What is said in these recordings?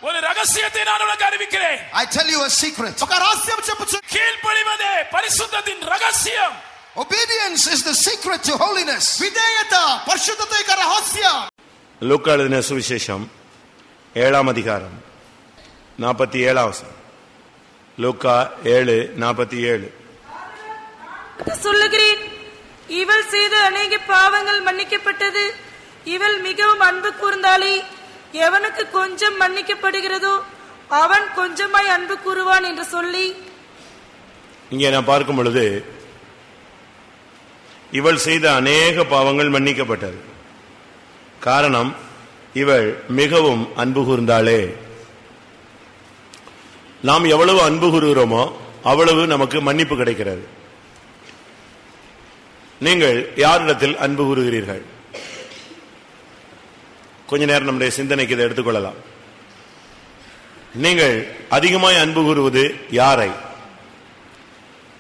ஒரு ரகசியத்தை நான் உனக்கு அறிவிக்கிறேன். I tell you a secret. ఒక రహస్యం చెప్పుచు. கீழ்ப்படிவதே பரிசுத்தத்தின் ரகசியம். Obedience is the secret to holiness. విధేయత పరిశుద్ధత యొక్క రహస్యం. லூக்கா எழுதின சுவிசேஷம் 7ஆம் அதிகாரம் 47ஆம் வசனம். லூக்கா 7:47. சொல்லுகிறேன், இவள் செய்த அநேக பாவங்கள் மன்னிக்கப்பட்டது, இவள் மிகவும் அன்பு கூர்ந்தாளே, எவனுக்கு கொஞ்சம் மன்னிக்கப்படுகிறதோ அவன் கொஞ்சமாய் அன்பு கூறுவான் என்று சொல்லி, இங்கே நான் பார்க்கும் பொழுது இவள் செய்த அநேக பாவங்கள் மன்னிக்கப்பட்டது. காரணம், இவள் மிகவும் அன்பு கூர்ந்தாளே. நாம் எவ்வளவு அன்பு கூறுகிறோமோ அவ்வளவு நமக்கு மன்னிப்பு கிடைக்கிறது. நீங்கள் யாரிடத்தில் அன்பு கூறுகிறீர்கள்? கொஞ்ச நேரம் நம்முடைய சிந்தனைக்கு இதை எடுத்துக்கொள்ளலாம். நீங்கள் அதிகமாய் அன்பு கூறுவது யாரை?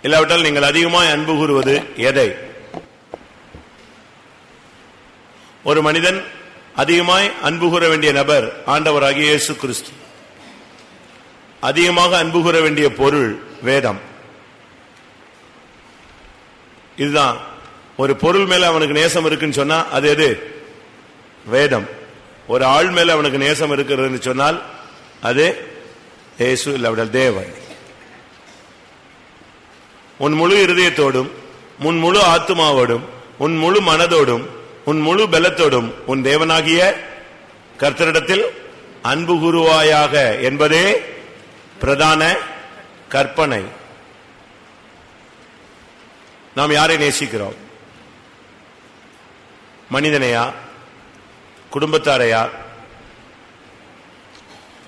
இல்லாவிட்டால் நீங்கள் அதிகமாய் அன்பு கூறுவது எதை? ஒரு மனிதன் அதிகமாய் அன்பு கூற வேண்டிய நபர் ஆண்டவராகிய இயேசு கிறிஸ்து. அதிகமாக அன்பு கூற வேண்டிய பொருள் வேதம். இதுதான். ஒரு பொருள் மேல அவனுக்கு நேசம் இருக்குன்னு சொன்னா அது எது? வேதம். ஒரு ஆள் மேல அவனுக்கு நேசம் இருக்கிறதுன்னு சொன்னால் அது இயேசு, இல்லாவிட்டால் தேவன். உன் முழு இருதயத்தோடும், உன் முழு ஆத்துமாவோடும், உன் முழு மனதோடும், உன் முழு பலத்தோடும் உன் தேவனாகிய கர்த்தரிடத்தில் அன்பு கூறுவாயாக என்பதே பிரதான கற்பனை. நாம் யாரை நேசிக்கிறோம்? மனிதனையா? குடும்பத்தாரையா?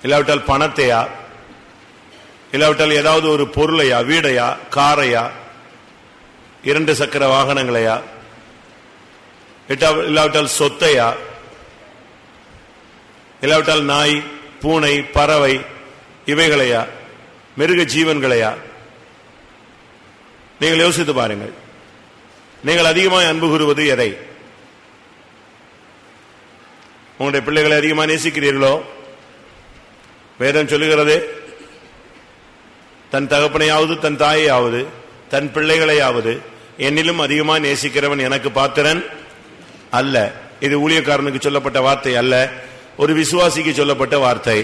இல்லாவிட்டால் பணத்தையா? இல்லாவிட்டால் ஏதாவது ஒரு பொருளையா? வீடையா? காரையா? 2 சக்கர வாகனங்களையா? இல்லாவிட்டால் சொத்தையா? இல்லாவிட்டால் நாய், பூனை, பறவை இவைகளையா? மிருக ஜீவன்களையா? நீங்கள் யோசித்து பாருங்கள். நீங்கள் அதிகமாக அன்பு கூறுவது எதை? உங்களுடைய பிள்ளைகளை அதிகமாக நேசிக்கிறீர்களோ? வேதம் சொல்லுகிறது, தன் தகப்பனையாவது தன் தாயையாவது தன் பிள்ளைகளையாவது என்னிலும் அதிகமாக நேசிக்கிறவன் எனக்கு பாத்திரன் அல்ல. இது ஊழியக்காரனுக்கு சொல்லப்பட்ட வார்த்தை அல்ல, ஒரு விசுவாசிக்கு சொல்லப்பட்ட வார்த்தை.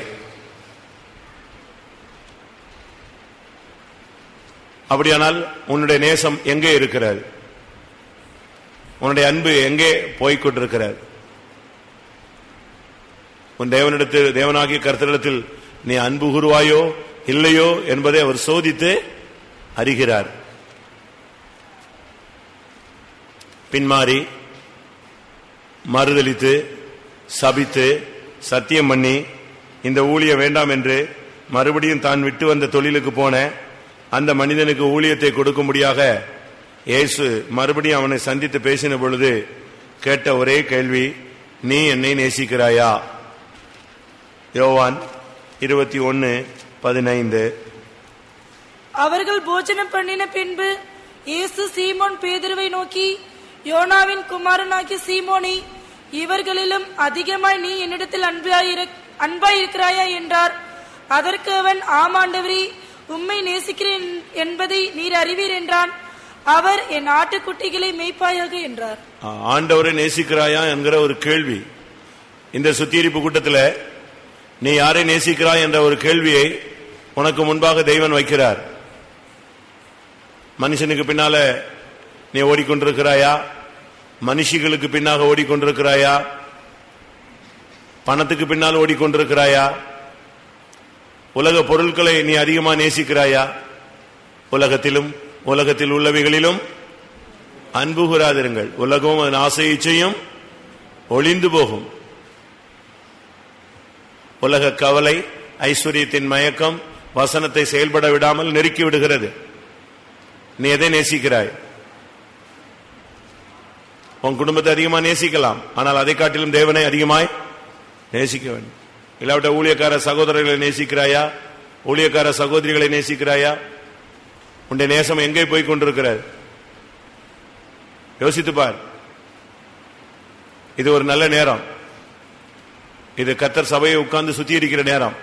அப்படியானால் உன்னுடைய நேசம் எங்கே இருக்கிறது? உன்னுடைய அன்பு எங்கே போய்கொண்டிருக்கிறது? உன் தேவனிடத்தில், தேவனாகிய கர்த்தரிடத்தில் நீ அன்பு கூறுவாயோ இல்லையோ என்பதை அவர் சோதித்து அறிகிறார். பின்மாறி மறுதலித்து சபித்து சத்தியம் பண்ணி இந்த ஊழியம் வேண்டாம் என்று மறுபடியும் தான் விட்டு வந்த தொழிலுக்கு போன அந்த மனிதனுக்கு ஊழியத்தை கொடுக்கும்படியாக இயேசு மறுபடியும் அவனை சந்தித்து பேசின பொழுது கேட்ட ஒரே கேள்வி, நீ என்னை நேசிக்கிறாயா? யோவான் 21:15. அவர்கள் போஜனம் பண்ணின பின்பு இயேசு சீமோன் பேதுருவை நோக்கி, யோனாவின் குமாரனாகிய சீமோனி, இவர்களிலும் அதிகமாய் நீ என்னிடத்தில் அன்பாயிருக்கிறாயா என்றார். அதற்கு அவன், ஆமாண்டவரே, உம்மை நேசிக்கிறேன் என்பதை நீர் அறிவீர் என்றான். அவர், என் ஆட்டுக்குட்டிகளை மேய்ப்பாயாக என்றார். ஆண்டவரை நேசிக்கிறாயா என்கிற ஒரு கேள்வி இந்த சுத்திகரிப்பு கூட்டத்தில், நீ யாரை நேசிக்கிறாய் என்ற ஒரு கேள்வியை உனக்கு முன்பாக தெய்வன் வைக்கிறார். மனுஷனுக்கு பின்னால நீ ஓடிக்கொண்டிருக்கிறாயா? மனுஷிகளுக்கு பின்னாக ஓடிக்கொண்டிருக்கிறாயா? பணத்துக்கு பின்னால் ஓடிக்கொண்டிருக்கிறாயா? உலக பொருட்களை நீ அதிகமாக நேசிக்கிறாயா? உலகத்திலும் உலகத்தில் உள்ளவைகளிலும் அன்பு கூறாதிருங்கள், உலகம் அதன் ஆசை இச்சையும் ஒளிந்து போகும். உலக கவலை, ஐஸ்வர்யத்தின் மயக்கம் வசனத்தை செயல்பட விடாமல் நெருக்கி விடுகிறது. நீ எதை நேசிக்கிறாய்? உன் குடும்பத்தை அதிகமாக நேசிக்கலாம், ஆனால் அதை காட்டிலும் தேவனை அதிகமாய் நேசிக்க வேண்டும். இல்லாவிட்ட ஊழியக்கார சகோதரர்களை நேசிக்கிறாயா? ஊழியக்கார சகோதரிகளை நேசிக்கிறாயா? உன்னுடைய நேசம் எங்கே போய் கொண்டிருக்கிறது? யோசித்துப்பார். இது ஒரு நல்ல நேரம். இது கர்த்தர் சபையை உட்கார்ந்து சுத்திகரிக்கிற நேரம்.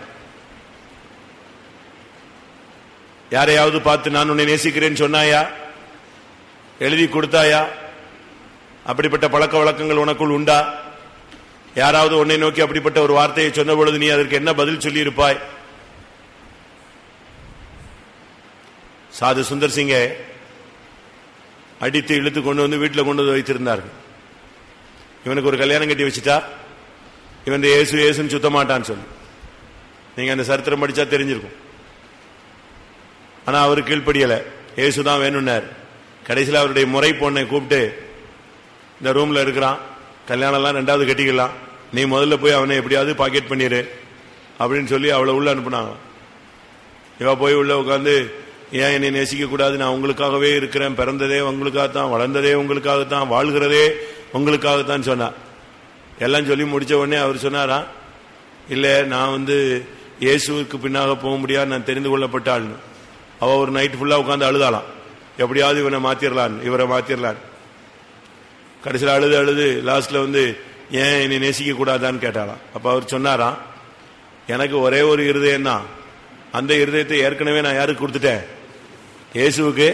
யாரையாவது பார்த்து நான் உன்னை நேசிக்கிறேன்னு சொன்னாயா? எழுதி கொடுத்தாயா? அப்படிப்பட்ட பழக்க வழக்கங்கள் உனக்குள் உண்டா? யாராவது உன்னை நோக்கி அப்படிப்பட்ட ஒரு வார்த்தையை சொன்ன பொழுது நீ அதற்கு என்ன பதில் சொல்லி இருப்பாய்? சாது சுந்தர் சிங்கை அடித்து இழுத்து கொண்டு வந்து வீட்டில் கொண்டு வந்து வைத்திருந்தார்கள். இவனுக்கு ஒரு கல்யாணம் கட்டி வச்சுட்டா இவன் ஏசு ஏசுன்னு சுத்த மாட்டான்னு சொல்லி நீங்க அந்த சரித்திரம் படிச்சா தெரிஞ்சிருக்கும். ஆனா அவரு கீழ்ப்படியல, ஏசுதான் வேணும்னார். கடைசியில் அவருடைய முறை பொண்ணை கூப்பிட்டு இந்த ரூம்ல இருக்கிறான், கல்யாணம் எல்லாம் 2வது கட்டிக்கலாம், நீ முதல்ல போய் அவனை எப்படியாவது பாக்கெட் பண்ணிரு அப்படின்னு சொல்லி அவளை உள்ள அனுப்புனாங்க. இவ போய் உள்ள உட்காந்து, ஏன் என்னை நேசிக்க கூடாது, நான் உங்களுக்காகவே இருக்கிறேன், பிறந்ததே உங்களுக்காகத்தான், வளர்ந்ததே உங்களுக்காகத்தான், வாழ்கிறதே உங்களுக்காகத்தான் சொன்னா. எல்லாம் சொல்லி முடிச்ச உடனே அவர் சொன்னாரா, இல்ல நான் இயேசுவுக்கு பின்னாக போக முடியாது, நான் தெரிந்து கொள்ளப்பட்டாள்னு. அவ ஒரு நைட் ஃபுல்லா உட்காந்து அழுதாலாம், எப்படியாவது இவனை மாத்திரலான், இவரை மாத்திரலான். கடைசியில் அழுது அழுது லாஸ்ட்ல ஏன் என்னை நேசிக்க கூடாதான்னு கேட்டாலாம். அப்ப அவர் சொன்னாராம், எனக்கு ஒரே ஒரு இருதயம் தான், அந்த இருதயத்தை ஏற்கனவே நான் யாருக்கு கொடுத்துட்டேன், இயேசுவுக்கு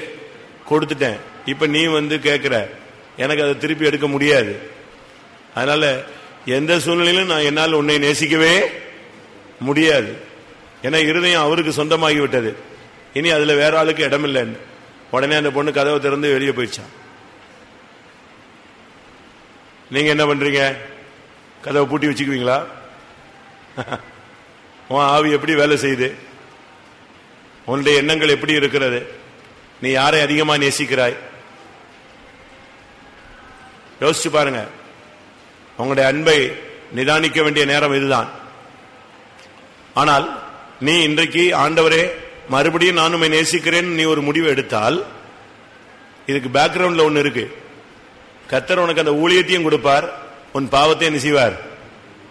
கொடுத்துட்டேன். இப்ப நீ கேட்கிற, எனக்கு அதை திருப்பி எடுக்க முடியாது. அதனால எந்த சூழ்நிலையிலும் நான் என்னால் உன்னை நேசிக்கவே முடியாது. ஏன்னா இருதயம் அவருக்கு சொந்தமாகி விட்டது, இனி அதுல வேற ஆளுக்கு இடமில்லைன்னு. உடனே அந்த பொண்ணு கதவை திறந்து வெளியே போயிடுச்சான். நீங்க என்ன பண்றீங்க? கதவை பூட்டி வச்சுக்குவீங்களா? உன் ஆவி எப்படி வேலை செய்யுது? உன்னுடைய எண்ணங்கள் எப்படி இருக்கிறது? நீ யாரை அதிகமா நேசிக்கிறாய்? யோசிச்சு பாருங்க. உங்களுடைய அன்பை நிதானிக்க வேண்டிய நேரம் இதுதான். ஆனால் நீ இன்றைக்கு ஆண்டவரே மறுபடியும் நான் உம்மை நேசிக்கிறேன் நீ ஒரு முடிவு எடுத்தால், இதுக்கு பேக்ரவுண்ட்ல ஒன்னு இருக்கு. கர்த்தர் உனக்கு அந்த ஊழியத்தையும் கொடுப்பார், உன் பாவத்தை என்ன செய்வார்?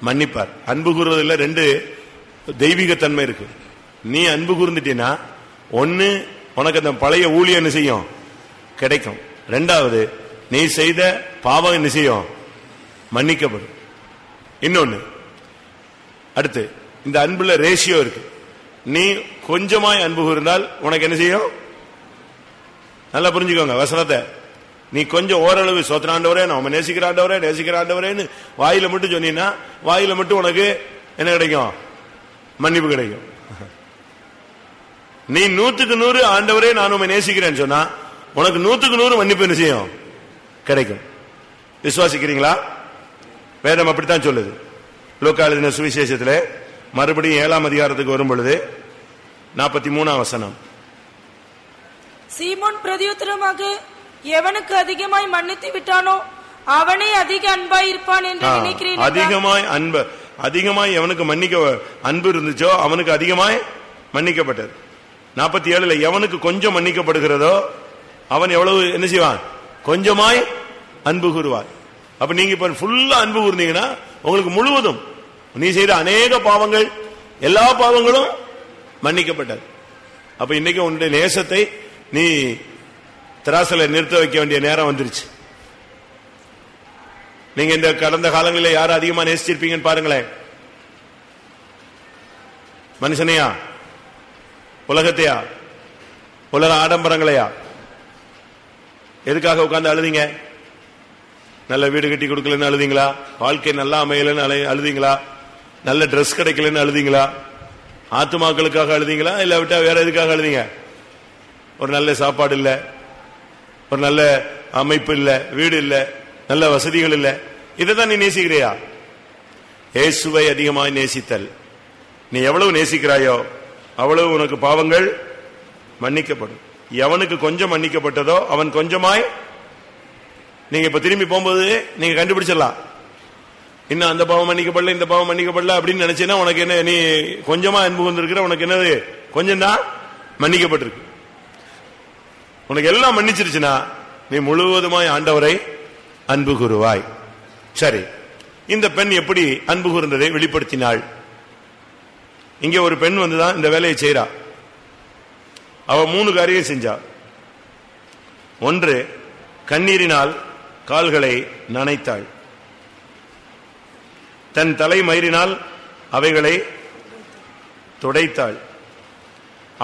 மன்னிப்பார். அன்பு கூறுவதில் 2 தெய்வீகத்தன்மை இருக்கு. நீ அன்பு கூர்ந்துட்டீன்னா ஒன்னு உனக்கு அந்த பழைய ஊழியம் என்ன செய்யும்? கிடைக்கும். 2வது நீ செய்த பாவம் என்ன செய்யும்? மன்னிக்கப்படும். இன்னொன்னு, அடுத்து இந்த அன்புல ரேஷியோ இருக்கு. நீ கொஞ்சமாய் அன்பு கூர்ந்தால் உனக்கு என்ன செய்யும்? நல்லா புரிஞ்சுக்கோங்க வசனத்தை. நீ கொஞ்சம் ஓரளவு சோத்திராண்டவரே, நாம நேசிக்கிறாண்டவரே நேசிக்கிறாண்டவரேன்னு வாயில மட்டும் சொன்னீங்கன்னா, வாயில மட்டும் உனக்கு என்ன கிடைக்கும்? மன்னிப்பு கிடைக்கும். நீ 100க்கு 100 ஆண்டவரே நான் உம்மை நேசிக்கிறேன்னு சொன்னா உனக்கு 100க்கு 100 மன்னிப்பு என்ன செய்யும்? கிடைக்கும். விசுவாசிக்கிறீங்களா? வேதம் அப்படித்தான் சொல்லுது. லூக்கா எழுதின சுவிசேஷத்துல மறுபடியும் 7ஆம் அதிகாரத்துக்கு வரும் பொழுது 43ஆம் வசனம். சீமோன் பிரதியுத்தரமாக, எவனுக்கு அதிகமாய் மன்னித்து விட்டானோ அவனே அதிக அன்பாய் இருப்பான் என்று நினைக்கிறேன். அதிகமாய் எவனுக்கு அன்பு இருந்துச்சோ அவனுக்கு அதிகமாய் மன்னிக்கப்பட்டது. 47ல எவனுக்கு கொஞ்சம் மன்னிக்கப்படுகிறதோ அவன் எவ்வளவு என்ன செய்வான்? கொஞ்சமாய் அன்பு கூறுவார். அப்ப நீங்க இப்ப ஃபுல்லா அன்பு கூர்ந்தீங்கன்னா உங்களுக்கு முழுவதும் நீ செய்த அநேக பாவங்கள், எல்லா பாவங்களும் மன்னிக்கப்பட்டது. அப்ப இன்னைக்கு உன்னுடைய நேசத்தை நீ திராசல நிறுத்த வைக்க வேண்டிய நேரம் வந்துருச்சு. நீங்க இந்த கடந்த காலங்களில் யாரை அதிகமா நேசிச்சிருப்பீங்கன்னு பாருங்களேன். மனுஷனையா? உலகத்தையா? உலக ஆடம்பரங்களையா? எதுக்காக உட்கார்ந்து அழுதீங்க? நல்ல வீடு கட்டி கொடுக்கலன்னு அழுதீங்களா? வாழ்க்கை நல்லா அமையலன்னு அழுதீங்களா? நல்ல டிரெஸ் கிடைக்கலன்னு அழுதீங்களா? ஆத்துமாக்களுக்காக அழுதீங்களா? இல்ல விட்டா வேற எதுக்காக அழுதீங்க? ஒரு நல்ல சாப்பாடு இல்ல, ஒரு நல்ல அமைப்பு இல்ல, வீடு இல்ல, நல்ல வசதிகள் இல்ல, இதைதான் நீ நேசிக்கிறியா? இயேசுவை அதிகமாய் நேசித்தல். நீ எவ்வளவு நேசிக்கிறாயோ அவ்வளவு உனக்கு பாவங்கள் மன்னிக்கப்படும். எவனுக்கு கொஞ்சம் மன்னிக்கப்பட்டதோ அவன் கொஞ்சமாய். நீங்க இப்ப திரும்பி போகும்போது நீங்க கண்டுபிடிச்சிடலாம், இன்னும் அந்த பாவம் மன்னிக்கப்படல, இந்த பாவம் மன்னிக்கப்படல அப்படின்னு நினைச்சேன்னா உனக்கு என்ன? நீ கொஞ்சமா அன்பு கொண்டிருக்கிற, உனக்கு என்னது? கொஞ்சம் தான் மன்னிக்கப்பட்டிருக்கு. உனக்கு எல்லாம் மன்னிச்சிருச்சுன்னா நீ முழுவதுமாய் ஆண்டவரை அன்பு கூறுவாய். சரி, இந்த பெண் எப்படி அன்பு கூர்ந்ததை வெளிப்படுத்தினாள்? இங்கே ஒரு பெண் வந்துதான் இந்த வேலையை செய்யறா. அவ 3 காரியம் செஞ்சா. 1, கண்ணீரினால் கால்களை நனைத்தாள். தன் தலை மயிரினால் அவைகளை துடைத்தாள்.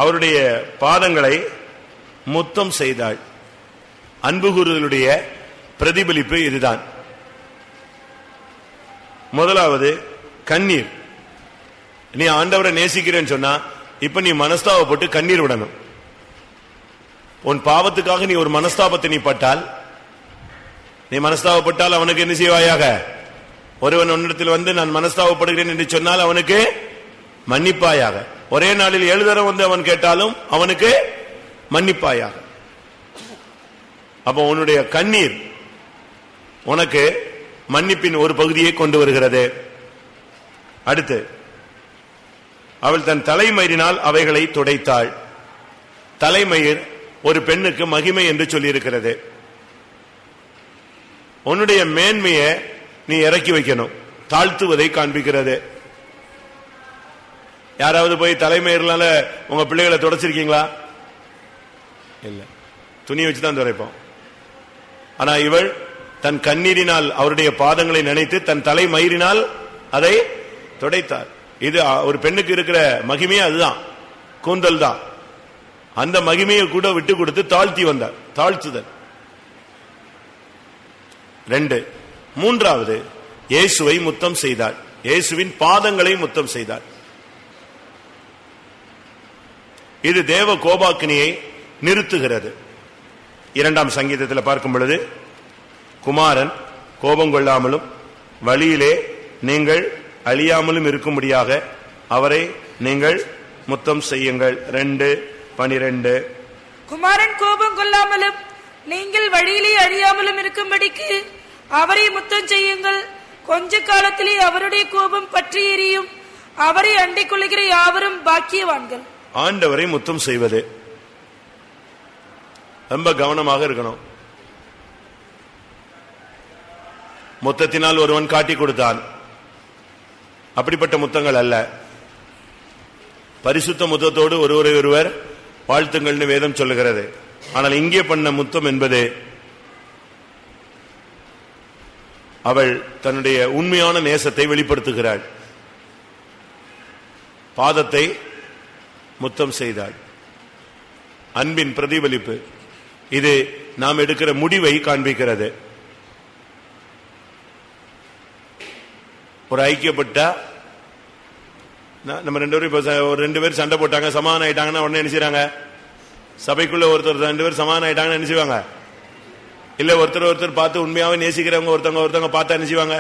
அவருடைய பாதங்களை முத்தம் செய்தாள். அன்பு கூறுதலுடைய பிரதிபலிப்பு இதுதான். முதலாவது கண்ணீர். நீ ஆண்டவரை நேசிக்கிறேன்னு சொன்னா இப்ப நீ மனஸ்தாபப்பட்டு கண்ணீர் விடணும். உன் பாவத்துக்காக நீ ஒரு மனஸ்தாபத்தை நீ பட்டால், நீ மனஸ்தாபப்பட்டால் அவனுக்கு என்ன செய்வாயாக? ஒருவன் உன்னிடத்தில் வந்து நான் மனஸ்தாபப்படுகிறேன் என்று சொன்னால் அவனுக்கு மன்னிப்பாயாக. ஒரே நாளில் 7 தடவை வந்து அவன் கேட்டாலும் அவனுக்கு மன்னிப்பாயாக. அப்போ உன்னுடைய கண்ணீர் உனக்கு மன்னிப்பின் ஒரு பகுதியை கொண்டு வருகிறது. அடுத்து அவள் தன் தலைமயிரினால் அவைகளை துடைத்தாள். தலைமயிர் ஒரு பெண்ணுக்கு மகிமை என்று சொல்லியிருக்கிறது. உன்னுடைய மேன்மையை நீ இறக்கி வைக்கணும். தாழ்த்துவதை காண்பிக்கிறது. யாராவது போய் தலைமயிரால உங்க பிள்ளைகளை துடைச்சிருக்கீங்களா? இல்ல, துணி வச்சுதான் துடைப்போம். ஆனா இவள் தன் கண்ணீரினால் அவருடைய பாதங்களை நினைத்து தன் தலைமயிரினால் அதை துடைத்தார். இது ஒரு பெண்ணுக்கு இருக்கிற மகிமையே அதுதான், கூந்தல் தான். அந்த மகிமையை கூட விட்டு கொடுத்து தாழ்த்தி வந்தார். தாழ்த்துதல். 2. மூன்றாவது இயேசுவை முத்தம் செய்தாள். இயேசுவின் பாதங்களை முத்தம் செய்தாள். இது தேவ கோபாக்கினியை நிறுத்துகிறது. 2ஆம் சங்கீதத்தில் பார்க்கும் பொழுது, குமாரன் கோபம் கொள்ளாமலும் வழியிலே நீங்கள் அழியாமலும் இருக்கும்படியாக அவரை நீங்கள் முத்தம் செய்யுங்கள். 2:12. குமாரன் கோபம் கொள்ளாமலும் நீங்கள் வழியிலே அழியாமலும் இருக்கும்படிக்கு அவரை முத்தம் செய்யுங்கள். கொஞ்ச காலத்திலே அவருடைய கோபம் பற்றி எரியும். அவரை அண்டிக் கொள்கிற யாவரும் பாக்கியவான்கள். ஆண்டவரை முத்தம் செய்வது ரொம்ப கவனமாக இருக்கணும். முத்தத்தினால் ஒருவன் காட்டி கொடுத்தான், அப்படிப்பட்ட முத்தங்கள் அல்ல. பரிசுத்த முத்தத்தோடு ஒருவர் வாழ்த்துங்கள்னு வேதம் சொல்லுகிறது. ஆனால் இங்கே பண்ண முத்தம் என்பது அவள் தன்னுடைய உண்மையான நேசத்தை வெளிப்படுத்துகிறாள். பாதத்தை முத்தம் செய்தாள். அன்பின் பிரதிபலிப்பு. இது நாம் எடுக்கிற முடிவை காண்பிக்கிறது. ஒரு ஐக்கியப்பட்டா நம்ம 2 பேர் சண்டை போட்டாங்க, சமாதானம் ஆயிட்டாங்கன்னா உடனே என்ன செய்றாங்க? சபைக்குள்ள ஒருத்தர் 2 பேர் சமாதானம் ஆயிட்டாங்கன்னா என்ன செய்வாங்க? இல்ல ஒருத்தர் பார்த்து உண்மையாவே நேசிக்கிறவங்க ஒருத்தவங்க பார்த்தா என்ன செய்வாங்க?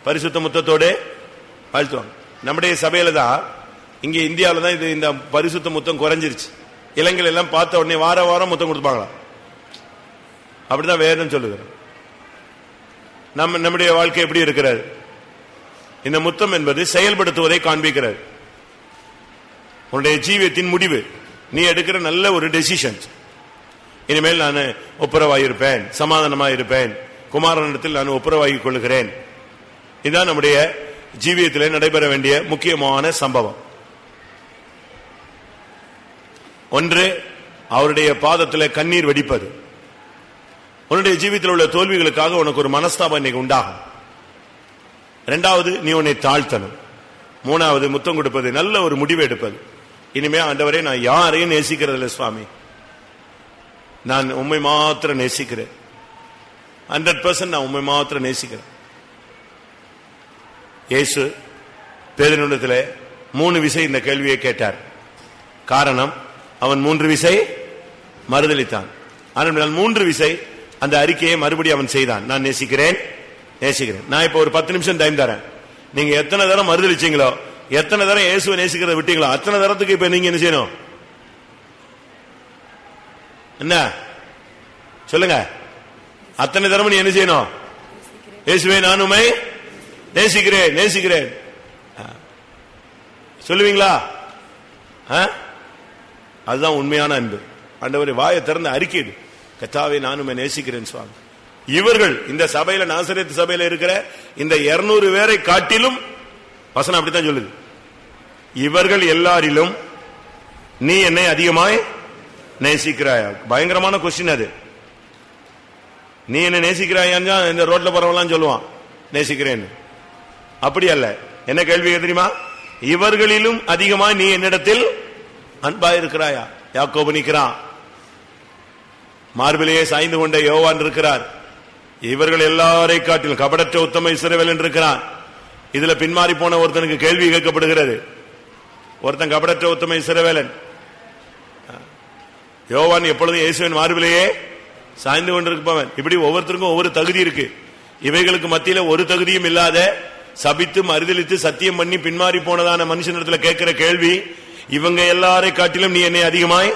பரிசுத்த முத்தத்தோடு வாழ்த்துவாங்க. நம்முடைய சபையில தான், இங்க இந்தியாவில தான் இது இந்த பரிசுத்த முத்தம் குறைஞ்சிருச்சு. இளைஞர்கள் எல்லாம் பார்த்த உடனே வாரம் முத்தம் கொடுப்பாங்களா? அப்படிதான் வேதம் சொல்லுகிறோம். நம்முடைய வாழ்க்கை எப்படி இருக்கிறது? இந்த முத்தம் என்பது செயல்படுத்துவதை காண்பிக்கிறது. உன்னுடைய ஜீவியத்தின் முடிவு, நீ எடுக்கிற நல்ல ஒரு டெசிஷன். இனிமேல் நான் ஒப்புரவாயிருப்பேன், சமாதானமாயிருப்பேன், குமாரனிடத்தில் நான் ஒப்புரவாகிக் கொள்ளுகிறேன். இதுதான் நம்முடைய ஜீவியத்தில் நடைபெற வேண்டிய முக்கியமான சம்பவம். ஒன்று, அவருடைய பாதத்தில் கண்ணீர் வெடிப்பது. உன்னுடைய ஜீவியத்தில் உள்ள தோல்விகளுக்காக உனக்கு ஒரு மனஸ்தாபம் இன்னைக்கு உண்டாகும். 2வது, நீ உன்னை தாழ்த்தணும். 3வது, முத்தம் கொடுப்பது, நல்ல ஒரு முடிவு எடுப்பது. இனிமே ஆண்டவரே, நான் யாரையும் நேசிக்கிறது இல்லை சுவாமி, நான் உம்மை மாத்திரம் நேசிக்கிறேன். 100% நான் உம்மை மாத்திரம் நேசிக்கிறேன். இயேசு பேதுருவிடத்தில் 3 விசை இந்த கேள்வியை கேட்டார். காரணம், அவன் 3 விசை மறுதலித்தான். ஆனால் 3 விசை அந்த அறிக்கையை மறுபடியும் அவன் செய்தான். நான் நேசிக்கிறேன். நான் இப்ப ஒரு 10 நிமிஷம் டைம் தரேன். நீங்க எத்தனை தரம் மறுதலிச்சீங்களோ, எத்தனை தரம் இயேசுவை நேசிக்கிறத விட்டீங்களோ, அத்தனை தரத்துக்கு இப்ப நீங்க என்ன செய்யணும்? என்ன சொல்லுங்க? அத்தனை தரம் நீ என்ன செய்யணும்? இயேசுவே, நான் உம்மை நேசிக்கிறேன் சொல்லுவீங்களா? அதுதான் உண்மையான அன்பு. ஆண்டவரே, வாயை திறந்து அறிக்கையிடு, கர்த்தாவே, நான் உம்மை நேசிக்கிறேன் சுவாமி. இவர்கள் இந்த சபையில, நாசரேத் சபையில இருக்கிற இந்த 200 பேரை காட்டிலும் வசனம் அப்படித்தான் சொல்லுது. இவர்கள் எல்லாரிலும் நீ என்னை அதிகமாய் நேசிக்கிறாயா? பயங்கரமான கொஸ்டின் அது. நீ என்ன நேசிக்கிறாயான்னு இந்த ரோட்ல போறவெல்லாம் சொல்லுவான் நேசிக்கிறேன்னு. அப்படி அல்ல. என்ன கேள்வி தெரியுமா? இவர்களிலும் அதிகமாய் நீ என்னிடத்தில் அன்பா இருக்கிறாயா? யாக்கோபு நிற்கிறான், மார்பிலேயே சாய்ந்து கொண்ட யோவான் இருக்கிறார். இவர்கள் எல்லாரை காட்டிலும் கபடற்ற உத்தம இஸ்ரவேலன் இருக்கிறான். இதுல பின்மாறி போன ஒருத்தனுக்கு கேள்வி கேட்கப்படுகிறது. ஒருத்தன் கபடற்ற உத்தம இஸ்ரவேலன். யோவான் எப்பொழுதும் இயேசுவின் மார்பிலேயே சாய்ந்து கொண்டிருப்பவன். இப்படி ஒவ்வொருத்தருக்கும் ஒவ்வொரு தகுதி இருக்கு. இவைகளுக்கு மத்தியில ஒரு தகுதியும் இல்லாத, சபித்து மறுதலித்து சத்தியம் பண்ணி பின்மாறி போனதான மனுஷனிடத்துல கேட்கிற கேள்வி, இவங்க எல்லாரை காட்டிலும் நீ என்னை அதிகமாய்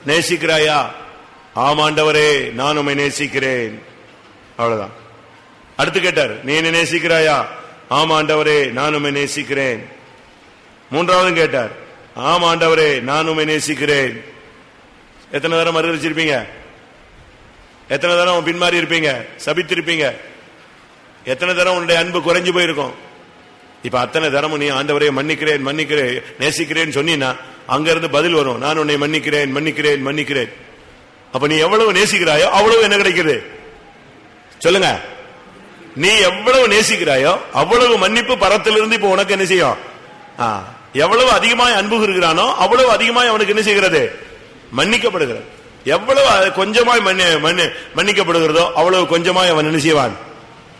நேசிக்கிறாயா? ஆமாண்டவரே, நான் உம்மை நேசிக்கிறேன். அவ்வளவுதான். அடுத்து கேட்டார், நீ என்னை நேசிக்கிறாயா? ஆமாண்டவரே, நான் உம்மை நேசிக்கிறேன். மூன்றாவது கேட்டார், ஆமாண்டவரே, நான் உம்மை நேசிக்கிறேன். எத்தனை தரம் மறுதலிச்சிருப்பீங்க? எத்தனை தரம் பின்மாறி இருப்பீங்க? சபித்திருப்பீங்க? எத்தனை தரம் உன்னுடைய அன்பு குறைஞ்சு போயிருக்கும்? இப்ப அத்தனை தரமும் நீ ஆண்டவரே மன்னிக்கிறேன் மன்னிக்கிறேன் நேசிக்கிறேன்னு சொன்னீன்னா அங்க இருந்து பதில் வரும், நான் உன்னை மன்னிக்கிறேன் மன்னிக்கிறேன் மன்னிக்கிறேன். அப்ப நீ எவ்வளவு நேசிக்கிறாயோ அவ்வளவு என்ன கிடைக்கிறது? சொல்லுங்க. நீ எவ்வளவு நேசிக்கிறாயோ அவ்வளவு மன்னிப்பு பரத்திலிருந்து இப்ப உனக்கு என்ன செய்யும்? எவ்வளவு அதிகமாய் அன்பு இருக்கிறானோ அவ்வளவு அதிகமாய் அவனுக்கு என்ன செய்கிறது? மன்னிக்கப்படுகிறது. எவ்வளவு கொஞ்சமாய் மன்னிக்கப்படுகிறதோ அவ்வளவு கொஞ்சமாய் அவன் என்ன செய்வான்?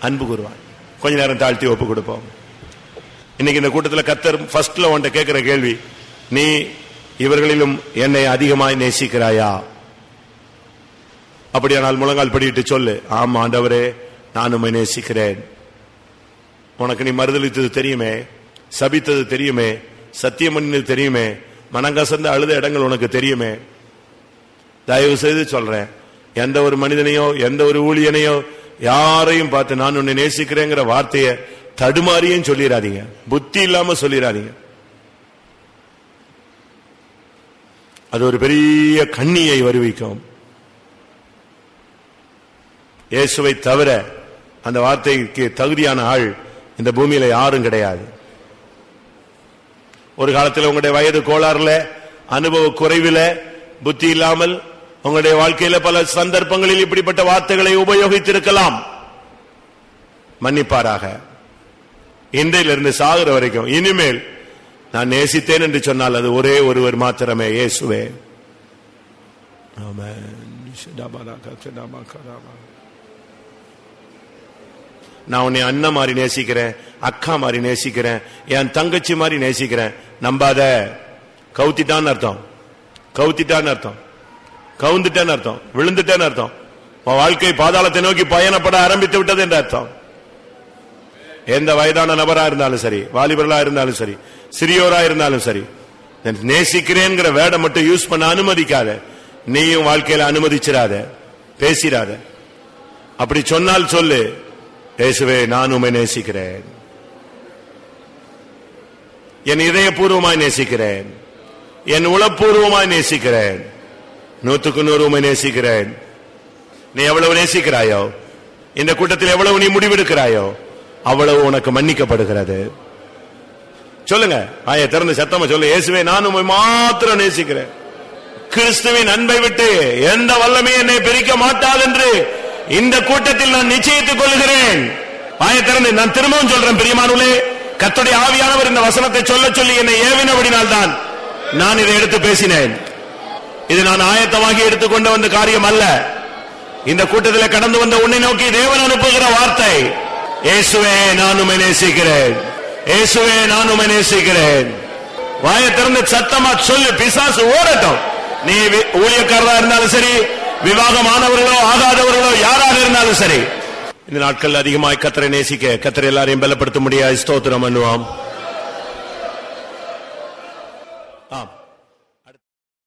அன்பு கூறுவான். கொஞ்ச நேரம் தாழ்த்தி ஒப்பு கொடுப்போம். இன்னைக்கு இந்த கூட்டத்தில் கர்த்தர் ஃபர்ஸ்ட்ல உன்கிட்ட கேட்கிற கேள்வி, நீ இவர்களிலும் என்னை அதிகமாய் நேசிக்கிறாயா? அப்படியானால் முழங்கால் படிட்டு சொல்லு, ஆமா ஆண்டவரே, நான் உம்மை நேசிக்கிறேன். உனக்கு நீ மறுதலித்தது தெரியுமே, சபித்தது தெரியுமே, சத்தியம் பண்ணினது தெரியுமே, மனங்கசந்த அழுத இடங்கள் உனக்கு தெரியுமே. தயவு செய்து சொல்றேன், எந்த ஒரு மனிதனையோ எந்த ஒரு ஊழியனையோ யாரையும் பார்த்து நான் உன்னை நேசிக்கிறேங்கிற வார்த்தையை தடுமாறியும் சொல்லிடாதீங்க, புத்தி இல்லாம சொல்லிடாதீங்க. அது ஒரு பெரிய கண்ணியை வருவிக்கும். இயேசுவை தவிர அந்த வார்த்தைக்கு தகுதியான ஆள் இந்த பூமியில யாரும் கிடையாது. ஒரு காலத்தில் உங்களுடைய வயது கோளாறுல, அனுபவ குறைவில, புத்தி இல்லாமல் உங்களுடைய வாழ்க்கையில பல சந்தர்ப்பங்களில் இப்படிப்பட்ட வார்த்தைகளை உபயோகித்திருக்கலாம். மன்னிப்பாராக. இன்றையிலிருந்து சாகுற வரைக்கும் இனிமேல் நான் நேசித்தேன் என்று சொன்னால் அது ஒரே ஒருவர் மாத்திரமே, இயேசுவே. நான் உன்னை அண்ணன் மாதிரி நேசிக்கிறேன், அக்கா மாதிரி நேசிக்கிறேன், என் தங்கச்சி மாதிரி நேசிக்கிறேன். நம்பாத. கவுத்திட்டான்னு அர்த்தம், கவுத்திட்டான்னு அர்த்தம், கவுந்துட்டேன்னு அர்த்தம், விழுந்துட்டேன்னு அர்த்தம். வாழ்க்கை பாதாளத்தை நோக்கி பயணப்பட ஆரம்பித்து விட்டது என்று அர்த்தம். எந்த வயதான நபரா இருந்தாலும் சரி, வாலிபர்களா இருந்தாலும் சரி, சிறியோரா இருந்தாலும் சரி, நேசிக்கிறேங்கிற வேர்டை மட்டும் யூஸ் பண்ண அனுமதிக்காத. நீயும் வாழ்க்கையில அனுமதிச்சிடாத, பேசிடாத. அப்படி சொன்னால் சொல்லு, இயேசுவே, நான் உம்மை நேசிக்கிறேன், என் இதயபூர்வமாய் நேசிக்கிறேன், என் உளப்பூர்வமாய் நேசிக்கிறேன், 100% உம்மை நேசிக்கிறேன். நீ எவ்வளவு நேசிக்கிறாயோ, இந்த கூட்டத்தில் எவ்வளவு நீ முடிவெடுக்கிறாயோ அவ்வளவு உனக்கு மன்னிக்கப்படுகிறது. சொல்லுங்க, ஆய திறந்து சத்தமா சொல்லு, இயேசுவே, நான் உம்மை மாத்திரம் நேசிக்கிறேன். கிறிஸ்துவின் அன்பை விட்டு எந்த வல்லமே என்னை பிரிக்க மாட்டாது என்று இந்த கூட்டத்தில் நான் நிச்சயித்துக் கொள்கிறேன். ஆய திறந்து நான் திரும்பவும் சொல்றேன், பிரியமானவர்களே, கர்த்தருடைய ஆவியானவர் இந்த வசனத்தை சொல்ல சொல்லி என்னை ஏவினபடினால்தான் நான் இதை எடுத்து பேசினேன். இது நான் ஆயத்தமாகி எடுத்துக்கொண்டு வந்த காரியம் அல்ல. இந்த கூட்டத்தில் கடந்து வந்த உன்னை நோக்கி தேவன் அனுப்புகிற வார்த்தை, இயேசுவே, நான் உம்மை நேசிக்கிறேன், இயேசுவே, நான் உம்மை நேசிக்கிறேன். வாயை திறந்து சத்தமா சொல்லு, பிசாசு ஓடட்டும். நீ ஊழியக்காரரா இருந்தாலும் சரி, விவாகமானவர்களோ ஆகாதவர்களோ யாராக இருந்தாலும் சரி, இந்த நாட்கள் அதிகமாய் கர்த்தரை நேசிக்க கர்த்தர் எல்லாரையும் பலப்படுத்த முடியாது. ஸ்தோத்திரம் பண்ணுவோம்.